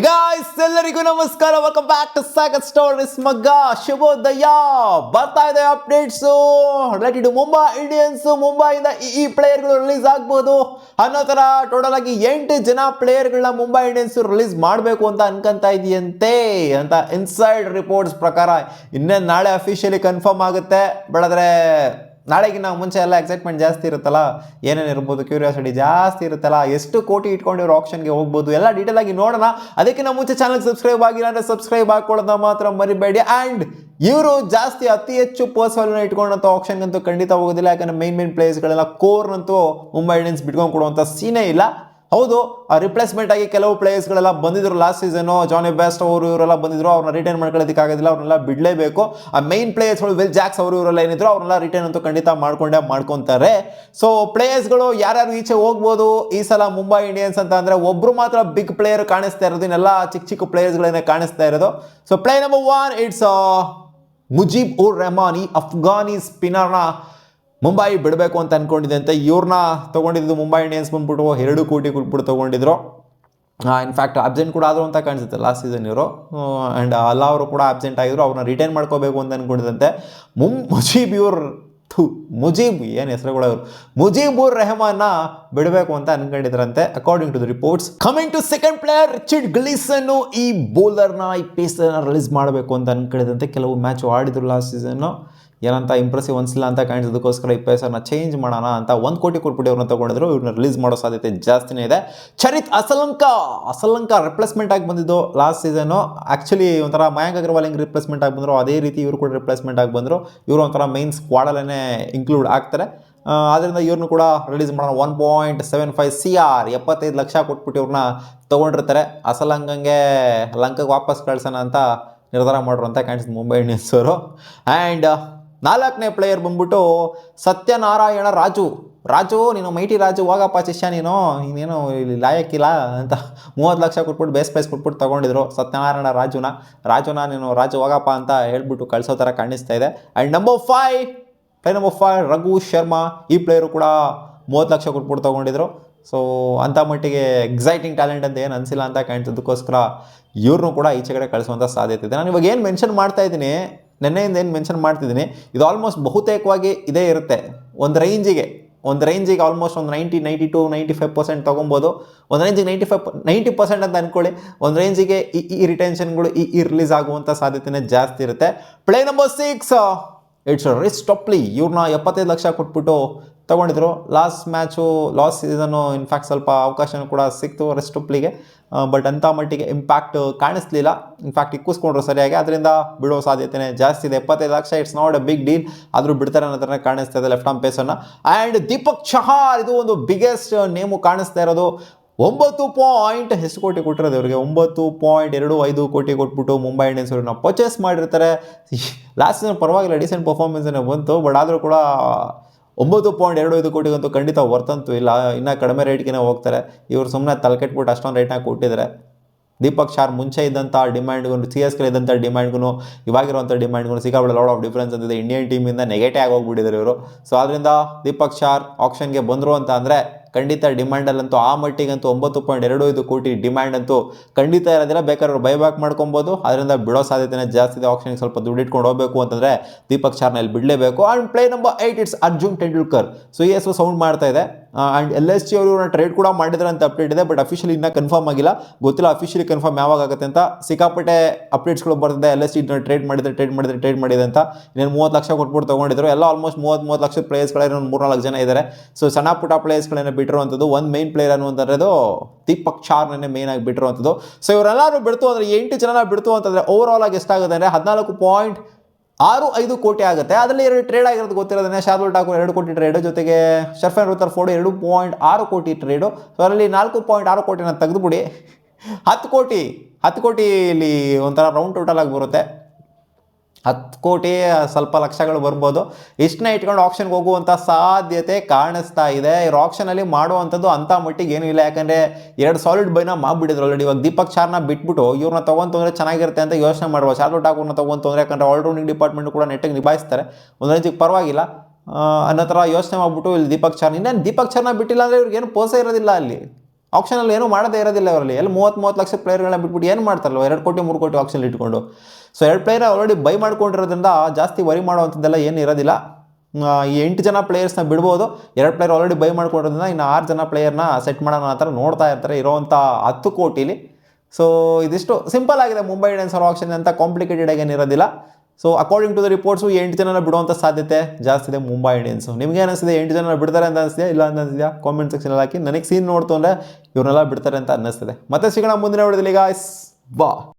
Guys ಎಲ್ಲರಿಗೂ ನಮಸ್ಕಾರ, welcome back to Sagar stories. ಮಗ್ಗ ಶುಭೋದಯ. ಬರ್ತಾ ಇದೆ updates related to Mumbai Indians. ಮುಂಬೈಯಿಂದ ಈ ಪ್ಲೇಯರ್ಗಳು ರಿಲೀಸ್ ಆಗ್ಬೋದು ಅನ್ನೋ ಥರ ಟೋಟಲ್ ಆಗಿ 8 ಜನ ಪ್ಲೇಯರ್ಗಳನ್ನ ಮುಂಬೈ ಇಂಡಿಯನ್ಸ್ ರಿಲೀಸ್ ಮಾಡಬೇಕು ಅಂತ ಅನ್ಕೊಂತ ಇದೆಯಂತೆ ಅಂತ ಇನ್ಸೈಡ್ ರಿಪೋರ್ಟ್ಸ್ ಪ್ರಕಾರ. ಇನ್ನೇನು ನಾಳೆ ಅಫಿಷಿಯಲಿ ಕನ್ಫರ್ಮ್ ಆಗುತ್ತೆ. ಬೆಳೆದ್ರೆ ನಾಳೆಗಿನ್ನ ಮುಂಚೆ ಎಲ್ಲ ಎಕ್ಸೈಟ್ಮೆಂಟ್ ಜಾಸ್ತಿ ಇರುತ್ತಲ್ಲ, ಏನೇನು ಇರ್ಬೋದು, ಕ್ಯೂರಿಯಾಸಿಟಿ ಜಾಸ್ತಿ ಇರುತ್ತಲ್ಲ, ಎಷ್ಟು ಕೋಟಿ ಇಟ್ಕೊಂಡಿರೋ ಆಪ್ಷನ್ಗೆ ಹೋಗ್ಬೋದು, ಎಲ್ಲ ಡೀಟೇಲ್ ಆಗಿ ನೋಡೋಣ. ಅದಕ್ಕಿಂತ ಮುಂಚೆ ಚಾನಲ್ ಸಬ್ಸ್ಕ್ರೈಬ್ ಆಗಿಲ್ಲ ಅಂದರೆ ಸಬ್ಸ್ಕ್ರೈಬ್ ಹಾಕೊಳ್ಳೋದನ್ನ ಮಾತ್ರ ಮರಿಬೇಡಿ. ಆ್ಯಂಡ್ ಇವರು ಜಾಸ್ತಿ ಅತಿ ಹೆಚ್ಚು ಪರ್ಸನಲ್ನ ಇಟ್ಕೊಂಡಂಥ ಆಪ್ಷನ್ಗಂತೂ ಖಂಡಿತ ಹೋಗೋದಿಲ್ಲ. ಯಾಕಂದರೆ ಮೇನ್ ಪ್ಲೇಯರ್ಸ್ಗಳೆಲ್ಲ ಕೋರ್ನಂತೂ ಮುಂಬೈ ಇಂಡಿಯನ್ಸ್ ಬಿಟ್ಕೊಂಡು ಕೊಡುವಂಥ ಸೀನೇ ಇಲ್ಲ. ಹೌದು, ರಿಪ್ಲೇಸ್ಮೆಂಟ್ ಆಗಿ ಕೆಲವು ಪ್ಲೇಯರ್ಸ್ಗಳೆಲ್ಲ ಬಂದಿದ್ರು ಲಾಸ್ಟ್ ಸೀಸನು. ಜಾನಿ ಬೆಸ್ಟ್ ಅವರು ಇವರೆಲ್ಲ ಬಂದಿದ್ರು, ಅವ್ರನ್ನ ರಿಟೈನ್ ಮಾಡ್ಕೊಳ್ಳೋದಕ್ಕಾಗೋದಿಲ್ಲ, ಅವ್ರನ್ನೆಲ್ಲ ಬಿಡಲೇಬೇಕು. ಆ ಮೈನ್ ಪ್ಲೇಯರ್ಸ್ಗಳು ವಿಲ್ ಜಾಕ್ಸ್ ಅವರು ಇವರೆಲ್ಲ ಏನಿದ್ರು ಅವ್ರನ್ನೆಲ್ಲ ರಿಟೈನ್ ಅಂತೂ ಖಂಡಿತ ಮಾಡ್ಕೊತಾರೆ. ಸೊ ಪ್ಲೇಯರ್ಸ್ಗಳು ಯಾರ್ಯಾರು ಈಚೆ ಹೋಗ್ಬೋದು ಈ ಸಲ ಮುಂಬೈ ಇಂಡಿಯನ್ಸ್ ಅಂತ ಅಂದರೆ, ಒಬ್ರು ಮಾತ್ರ ಬಿಗ್ ಪ್ಲೇಯರ್ ಕಾಣಿಸ್ತಾ ಇರೋದು, ಇನ್ನೆಲ್ಲ ಚಿಕ್ಕ ಪ್ಲೇಯರ್ಸ್ಗಳನ್ನೇ ಕಾಣಿಸ್ತಾ ಇರೋದು. So play number 1 it's Mujeeb Ur Rahman. ಈ ಅಫ್ಘಾನಿ ಸ್ಪಿನ್ನರ್ನ ಮುಂಬೈ ಬಿಡಬೇಕು ಅಂತ ಅನ್ಕೊಂಡಿದೆ ಅಂತ. ಇವ್ರನ್ನ ತೊಗೊಂಡಿದ್ದು ಮುಂಬೈ ಇಂಡಿಯನ್ಸ್ ಬಂದ್ಬಿಟ್ಟು 2 ಕೋಟಿ ಕೊಟ್ಬಿಟ್ಟು ತೊಗೊಂಡಿದ್ರು. ಇನ್ಫ್ಯಾಕ್ಟ್ ಅಬ್ಸೆಂಟ್ ಕೂಡ ಆದರು ಅಂತ ಕಾಣಿಸುತ್ತೆ ಲಾಸ್ಟ್ ಸೀಸನ್ ಇವರು. ಆ್ಯಂಡ್ ಅಲ್ಲ ಅವರು ಕೂಡ ಅಬ್ಸೆಂಟ್ ಆಗಿದ್ರು, ಅವ್ರನ್ನ ರಿಟೈನ್ ಮಾಡ್ಕೋಬೇಕು ಅಂತ ಅಂದ್ಕೊಂಡಿದ್ದಂತೆ. ಮುಜೀಬ್ ಏನು ಹೆಸರುಗಳು ಅವರು, ಮುಜೀಬ್ ಉರ್ ರೆಹಮಾನ್ನ ಬಿಡಬೇಕು ಅಂತ ಅನ್ಕೊಂಡಿದ್ರಂತೆ according to the reports. Coming to second player Richard Gleeson. ಈ ಬೌಲರ್ನ ಈ ಪೇಸರ್ನ ರಿಲೀಸ್ ಮಾಡಬೇಕು ಅಂತ ಅನ್ಕೊಂಡಿದ್ದಂತೆ. ಕೆಲವು ಮ್ಯಾಚ್ ಆಡಿದ್ರು ಲಾಸ್ಟ್ ಸೀಸನ್ನು, ಏನಂತ ಇಂಪ್ರೆಸಿವ್ ಅನಿಸಿಲ್ಲ ಅಂತ ಕಾಣಿಸೋದಕ್ಕೋಸ್ಕರ ಈ ಪೇಸರ್ನ ಚೇಂಜ್ ಮಾಡೋಣ ಅಂತ 1 ಕೋಟಿ ಕೊಟ್ಬಿಟ್ಟು ಇವ್ರನ್ನ ತೊಗೊಂಡಿದ್ರು. ಇವ್ರನ್ನ ರಿಲೀಸ್ ಮಾಡೋ ಸಾಧ್ಯತೆ ಜಾಸ್ತಿನೇ ಇದೆ. ಚರಿತ್ ಅಸಲಂಕ ರಿಪ್ಲೇಸ್ಮೆಂಟ್ ಆಗಿ ಬಂದಿದ್ದು ಲಾಸ್ಟ್ ಸೀಸನು. ಆ್ಯಕ್ಚುಲಿ ಒಂಥರ ಮಯಾಂಕ್ ಅಗರ್ವಾಲ್ ಹೆಂಗೆ ರಿಪ್ಲೇಸ್ಮೆಂಟ್ ಆಗಿ ಬಂದರು ಅದೇ ರೀತಿ ಇವರು ಕೂಡ ರಿಪ್ಲೇಸ್ಮೆಂಟ್ ಆಗಿ ಬಂದರು. ಇವರು ಒಂಥರ ಮೈನ್ ಸ್ಕ್ವಾಡಲ್ಲೇ ಇನ್ಕ್ಲೂಡ್ ಆಗ್ತಾರೆ. ಆದ್ದರಿಂದ ಇವ್ರನ್ನೂ ಕೂಡ ರಿಲೀಸ್ ಮಾಡೋಣ. 1.75 CR 75 ಲಕ್ಷ ಕೊಟ್ಬಿಟ್ಟು ಇವ್ರನ್ನ ತೊಗೊಂಡಿರ್ತಾರೆ. ಅಸಲಂಕಂಗೆ ಲಂಕಗೆ ವಾಪಸ್ ಕಳ್ಸೋಣ ಅಂತ ನಿರ್ಧಾರ ಮಾಡ್ರು ಅಂತ ಕಾಣಿಸುತ್ತೆ ಮುಂಬೈ ಇಂಡಿಯನ್ಸ್ ಅವರು. ಆ್ಯಂಡ್ 4ನೇ ಪ್ಲೇಯರ್ ಬಂದ್ಬಿಟ್ಟು ಸತ್ಯನಾರಾಯಣ ರಾಜು. ನೀನು ಮೈಟಿ ರಾಜು, ಹೋಗಪ್ಪ ಶಿಷ್ಯ, ನೀನೇನು ಇಲ್ಲಿ ಲಾಯಕ್ಕಿಲ್ಲ ಅಂತ 30 ಲಕ್ಷ ಕೊಟ್ಬಿಟ್ಟು ಬೇಸ್ ಪ್ರೈಸ್ ಕೊಟ್ಬಿಟ್ಟು ತೊಗೊಂಡಿದ್ರು ಸತ್ಯನಾರಾಯಣ ರಾಜುನ ನೀನು ರಾಜು ಹೋಗಪ್ಪ ಅಂತ ಹೇಳ್ಬಿಟ್ಟು ಕಳಿಸೋ ಥರ ಕಾಣಿಸ್ತಾ ಇದೆ. And number 5 Raghu Sharma. ಈ ಪ್ಲೇಯರು ಕೂಡ 30 ಲಕ್ಷ ಕೊಟ್ಬಿಟ್ಟು ತೊಗೊಂಡಿದ್ರು. ಸೊ ಅಂಥ ಮಟ್ಟಿಗೆ ಎಕ್ಸೈಟಿಂಗ್ ಟ್ಯಾಲೆಂಟ್ ಅಂತ ಏನು ಅನಿಸಿಲ್ಲ ಅಂತ ಕಾಣಿಸೋದಕ್ಕೋಸ್ಕರ ಇವ್ರನ್ನೂ ಕೂಡ ಈಚೆ ಕಡೆ ಕಳಿಸುವಂಥ ಸಾಧ್ಯತೆ ಇದೆ. ನಾನು ಇವಾಗ ಏನು ಮೆನ್ಷನ್ ಮಾಡ್ತಾ ಇದ್ದೀನಿ, ನೆನ್ನೆಯಿಂದ ಏನು ಮೆನ್ಷನ್ ಮಾಡ್ತಿದ್ದೀನಿ, ಇದು ಆಲ್ಮೋಸ್ಟ್ ಬಹುತೇಕವಾಗಿ ಇದೇ ಇರುತ್ತೆ. ಒಂದು ರೇಂಜಿಗೆ ಆಲ್ಮೋಸ್ಟ್ ಒಂದು 92, 95% ತೊಗೊಬೋದು. ಒಂದು ರೇಂಜಿಗೆ 90% ಅಂತ ಅಂದ್ಕೊಳ್ಳಿ. ಒಂದು ರೇಂಜಿಗೆ ಈ ರಿಟೆನ್ಷನ್ಗಳು ಈ ರಿಲೀಸ್ ಆಗುವಂಥ ಸಾಧ್ಯತೆನೇ ಜಾಸ್ತಿ ಇರುತ್ತೆ. Play number 6 it's Reece Topley. ಇವ್ರನ್ನ 75 ಲಕ್ಷ ಕೊಟ್ಬಿಟ್ಟು ತೊಗೊಂಡಿದ್ರು. ಲಾಸ್ಟ್ ಸೀಸನ್ನು ಇನ್ಫ್ಯಾಕ್ಟ್ ಸ್ವಲ್ಪ ಅವಕಾಶನೂ ಕೂಡ ಸಿಕ್ತು ರಿಚ್ ಟೊಪ್ಲಿಗೆ. ಬಟ್ ಅಂಥ ಮಟ್ಟಿಗೆ ಇಂಪ್ಯಾಕ್ಟ್ ಕಾಣಿಸ್ಲಿಲ್ಲ. ಇನ್ಫ್ಯಾಕ್ಟ್ ಇಕ್ಕಿಸ್ಕೊಂಡ್ರು ಸರಿಯಾಗಿ, ಅದರಿಂದ ಬಿಡೋ ಸಾಧ್ಯತೆನೇ ಜಾಸ್ತಿ ಇದೆ. 75 lakh it's not a big deal, ಆದರೂ ಬಿಡ್ತಾರೆ ಅನ್ನೋ ಥರ ಕಾಣಿಸ್ತಾ ಇದೆ ಲೆಫ್ಟ್ ಆರ್ಮ್ ಪೇಸರ್ನ. ಆ್ಯಂಡ್ ದೀಪಕ್ ಚಹಾರ್, ಇದು ಒಂದು ಬಿಗ್ಗೆಸ್ಟ್ ನೇಮು ಕಾಣಿಸ್ತಾ ಇರೋದು. 9 ಎಷ್ಟು ಕೋಟಿ ಕೊಟ್ಟಿರೋದು ಇವರಿಗೆ, 9.25 ಕೋಟಿ ಕೊಟ್ಬಿಟ್ಟು ಮುಂಬೈ ಇಂಡಿಯನ್ಸ್ ಅವ್ರನ್ನ ಪರ್ಚೇಸ್ ಮಾಡಿರ್ತಾರೆ. ಲಾಸ್ಟ್ ಸೀಸನ್ ಪರವಾಗಿಲ್ಲ, ಡಿಸೆಂಟ್ ಪರ್ಫಾರ್ಮೆನ್ಸೇ ಬಂತು. ಬಟ್ ಆದರೂ ಕೂಡ 9.25 ಕೋಟಿಗಂತೂ ಖಂಡಿತ ವರ್ತಂತೂ ಇಲ್ಲ. ಇನ್ನೂ ಕಡಿಮೆ ರೇಟ್ಗೆ ಹೋಗ್ತಾರೆ ಇವರು. ಸುಮ್ಮನೆ ತಲೆಕೆಟ್ಬಿಟ್ಟು ಅಷ್ಟೊಂದು ರೇಟ್ನಾಗ ಕೊಟ್ಟಿದ್ದಾರೆ. ದೀಪಕ್ ಚಹಾರ್ ಮುಂಚೆ ಇದ್ದಂಥ ಡಿಮ್ಯಾಂಡ್ಗೂ CSK ಇದ್ದಂಥ ಡಿಮ್ಯಾಂಡ್ಗೂ ಇವಾಗಿರುವಂಥ ಡಿಮ್ಯಾಂಡ್ಗೂ ಸಿಕ್ಕಾಬಿಡ ಲಾಡ್ ಆಫ್ ಡಿಫ್ರೆನ್ಸ್ ಅಂತಿದೆ. ಇಂಡಿಯನ್ ಟೀಮಿಂದ ನೆಗೆಟಿವ್ ಆಗಿ ಹೋಗ್ಬಿಟ್ಟಿದ್ದಾರೆ ಇವರು. ಸೊ ಆದ್ದರಿಂದ ದೀಪಕ್ ಚಹಾರ್ ಆಪ್ಷನ್ಗೆ ಬಂದರು ಅಂತ ಅಂದರೆ ಖಂಡಿತ ಡಿಮ್ಯಾಂಡಲ್ಲಂತೂ ಆ ಮಟ್ಟಿಗಂತೂ 9.25 ಕೋಟಿ ಡಿಮ್ಯಾಂಡ್ ಅಂತೂ ಖಂಡಿತ ಇರೋದಿಲ್ಲ. ಬೇಕಾದ್ರೆ ಅವ್ರು ಬೈಬ್ಯಾಕ್ ಮಾಡ್ಕೊಬೋದು. ಅದರಿಂದ ಬಿಡೋ ಸಾಧ್ಯತೆನೇ ಜಾಸ್ತಿ ಇದೆ. ಆಪ್ಷನ್ಗೆ ಸ್ವಲ್ಪ ದುಡ್ಡು ಇಟ್ಕೊಂಡು ಹೋಗಬೇಕು ಅಂತಂದರೆ ದೀಪಕ್ ಚಹಾರ್ನ ಇಲ್ಲಿ ಬಿಡಲೇಬೇಕು. And play number 8 it's Arjun Tendulkar. So sound ಮಾಡ್ತಾ ಇದೆ. ಆ್ಯಂಡ್ LSG ಅವರು ಟ್ರೇಡ್ ಕೂಡ ಮಾಡಿದ್ರೆ ಅಂತ ಅಪ್ಡೇಟ್ ಇದೆ. ಬಟ್ ಅಫಿಷಿಯಲಿ ಇನ್ನೂ ಕನ್ಫರ್ಮ್ ಆಗಿಲ್ಲ, ಗೊತ್ತಿಲ್ಲ ಅಫಿಷಿಯಲಿ ಕನ್ಫರ್ಮ್ ಯಾವಾಗ ಆಗುತ್ತೆ ಅಂತ. ಸಿಕ್ಕಾಪಟ್ಟೆ ಅಪ್ಡೇಟ್ಸ್ಗಳು ಬರ್ತಿದೆ. LSG ಟ್ರೇಡ್ ಮಾಡಿದೆ ಅಂತ. ಇನ್ನೇನು 30 ಲಕ್ಷ ಕೊಟ್ಬಿಟ್ಟು ತೊಗೊಂಡಿದ್ರು. ಎಲ್ಲ ಆಲ್ಮೋಸ್ಟ್ 30 ಲಕ್ಷದ ಪ್ಲೇಯರ್ಸ್ಗಳೇನೋ 3-4 ಜನ ಇದ್ದಾರೆ. ಸೊ ಸಣ್ಣ ಪುಟ್ಟ ಪ್ಲೇಯರ್ಸ್ಗಳೇನೋ ಬಿಟ್ಟಿರುವಂಥದ್ದು. ಒಂದು ಮೈನ್ ಪ್ಲೇಯರ್ ಅನ್ನುವಂಥದ್ದು ದೀಪಕ್ ಚಹಾರ್ನೇ ಮೇನ್ ಆಗಿ ಬಿಟ್ಟಿರುವಂಥದ್ದು. ಸೊ ಇವರೆಲ್ಲರೂ ಬಿಡ್ತು ಅಂದರೆ 8 ಜನ ಬಿಡ್ತು ಅಂತಂದರೆ ಓವರ್ ಆಗಿ ಎಷ್ಟಾಗುತ್ತೆ ಅಂದರೆ 14.65 ಕೋಟಿ ಆಗುತ್ತೆ. ಅದರಲ್ಲಿ 2 ಟ್ರೇಡ್ ಆಗಿರೋದು ಗೊತ್ತಿರೋದನ್ನೇ. ಶಾರ್ದುಲ್ ಠಾಕೂರ್ 2 ಕೋಟಿ ಟ್ರೇಡು, ಜೊತೆಗೆ ಶರ್ಫೆನ್ ರುದರ್ಫೋರ್ಡ್ 2.6 ಕೋಟಿ ಟ್ರೇಡು. ಸೊ ಅದರಲ್ಲಿ 4.6 ಕೋಟಿನ ತೆಗೆದುಬಿಡಿ, 10 ಕೋಟಿ ಇಲ್ಲಿ ಒಂಥರ ರೌಂಡ್ ಟೋಟಲ್ ಆಗಿ ಬರುತ್ತೆ. 10 ಕೋಟಿ ಸ್ವಲ್ಪ ಲಕ್ಷಗಳು ಬರ್ಬೋದು. ಇಷ್ಟನ್ನ ಇಟ್ಕೊಂಡು ಆಪ್ಷನ್ಗೆ ಹೋಗುವಂಥ ಸಾಧ್ಯತೆ ಕಾಣಿಸ್ತಾ ಇದೆ. ಇವ್ರು ಆಪ್ಷನಲ್ಲಿ ಮಾಡುವಂಥದ್ದು ಅಂಥ ಮಟ್ಟಿಗೆ ಏನೂ ಇಲ್ಲ. ಯಾಕಂದರೆ 2 ಸಾಲಿಡ್ ಬೈನ ಮಾಡಿಬಿಟ್ಟಿದ್ರು ಆಲ್ರೆಡಿ. ಇವಾಗ ದೀಪಕ್ ಚಹಾರ್ನ ಬಿಟ್ಬಿಟ್ಟು ಇವ್ರನ್ನ ತೊಗೊಂತಂದರೆ ಚೆನ್ನಾಗಿರುತ್ತೆ ಅಂತ ಯೋಚನೆ ಮಾಡ್ಬೋದು. ಶಾರ್ದುಲ್ ಠಾಕೂರ್ನ ತೊಗೊಂತಂದರೆ, ಯಾಕಂದರೆ ಆಲ್ರೌಂಡಿಂಗ್ ಡಿಪಾರ್ಟ್ಮೆಂಟ್ ಕೂಡ ನೆಟ್ಟಿಗೆ ನಿಭಾಯಿಸ್ತಾರೆ, ಒಂದು ರೇಂಜಿಗೆ ಪರವಾಗಿಲ್ಲ ಅನ್ನೋ ಥರ ಯೋಚನೆ ಮಾಡಿಬಿಟ್ಟು ಇಲ್ಲಿ ದೀಪಕ್ ಚಹಾರ್. ಇನ್ನೇನು ದೀಪಕ್ ಚಹಾರ್ನ ಬಿಟ್ಟಿಲ್ಲ ಅಂದರೆ ಇವ್ರಿಗೇನು ಪೋಸೆ ಇರೋದಿಲ್ಲ ಅಲ್ಲಿ. ಆಪ್ಷನಲ್ಲಿ ಏನೂ ಮಾಡೋದೇ ಇರೋದಿಲ್ಲ ಅವರಲ್ಲಿ. ಎಲ್ಲಿ 30 ಲಕ್ಷ ಪ್ಲೇಯರ್ಗಳನ್ನ ಬಿಟ್ಬಿಟ್ಟು ಏನು ಮಾಡ್ತಾರಲ್ವ 2 ಕೋಟಿ 3 ಕೋಟಿ ಆಪ್ಷನ್ ಇಟ್ಕೊಂಡು. ಸೊ 2 ಪ್ಲೇಯರ್ ಆಲ್ರೆಡಿ ಬೈ ಮಾಡ್ಕೊಂಡಿರೋದ್ರಿಂದ ಜಾಸ್ತಿ ವರಿ ಮಾಡುವಂಥದ್ದೆಲ್ಲ ಏನು ಇರೋದಿಲ್ಲ. ಈ 8 ಜನ ಪ್ಲೇಯರ್ಸ್ನ ಬಿಡ್ಬೋದು. 2 ಪ್ಲೇಯರ್ ಆಲ್ರೆಡಿ ಬೈ ಮಾಡ್ಕೊಂಡಿರೋದ್ರಿಂದ ಇನ್ನು 6 ಜನ ಪ್ಲೇಯರ್ನ ಸೆಟ್ ಮಾಡೋಣ ಆ ಥರ ನೋಡ್ತಾ ಇರ್ತಾರೆ ಇರೋವಂಥ 10 ಕೋಟಿಲಿ. ಸೊ ಇದಿಷ್ಟು ಸಿಂಪಲ್ ಆಗಿದೆ ಮುಂಬೈ ಇಂಡಿಯನ್ಸ್ ಅವ್ರ ಆಪ್ಷನ್ ಅಂತ ಕಾಂಪ್ಲಿಕೇಟೆಡ್ ಆಗಿ ಏನಿರೋದಿಲ್ಲ. So according to the reports 8 ಜನನ ಬಿಡುವಂಥ ಸಾಧ್ಯತೆ ಜಾಸ್ತಿ ಇದೆ ಮುಂಬೈ ಇಂಡಿಯನ್ಸು. ನಿಮಗೆ ಅನಿಸ್ತಿದೆ 8 ಜನ ಬಿಡ್ತಾರೆ ಅಂತ ಅನಿಸ್ತಿದೆ ಇಲ್ಲ ಅಂತ ಅನಿಸ್ತಿದೆಯಾ ಕಾಮೆಂಟ್ ಸೆಕ್ಷನಲ್ಲಿ ಹಾಕಿ. ನನಗೆ ಸೀನ್ ನೋಡ್ತು ಅಂದರೆ ಇವ್ರನ್ನೆಲ್ಲ ಬಿಡ್ತಾರೆ ಅಂತ ಅನ್ನಿಸ್ತಿದೆ. ಮತ್ತೆ ಸಿಗೋಣ ಮುಂದಿನ ವಿಡಿಯೋದಲ್ಲಿ ಗಾಯ್ಸ್. ಬಾ.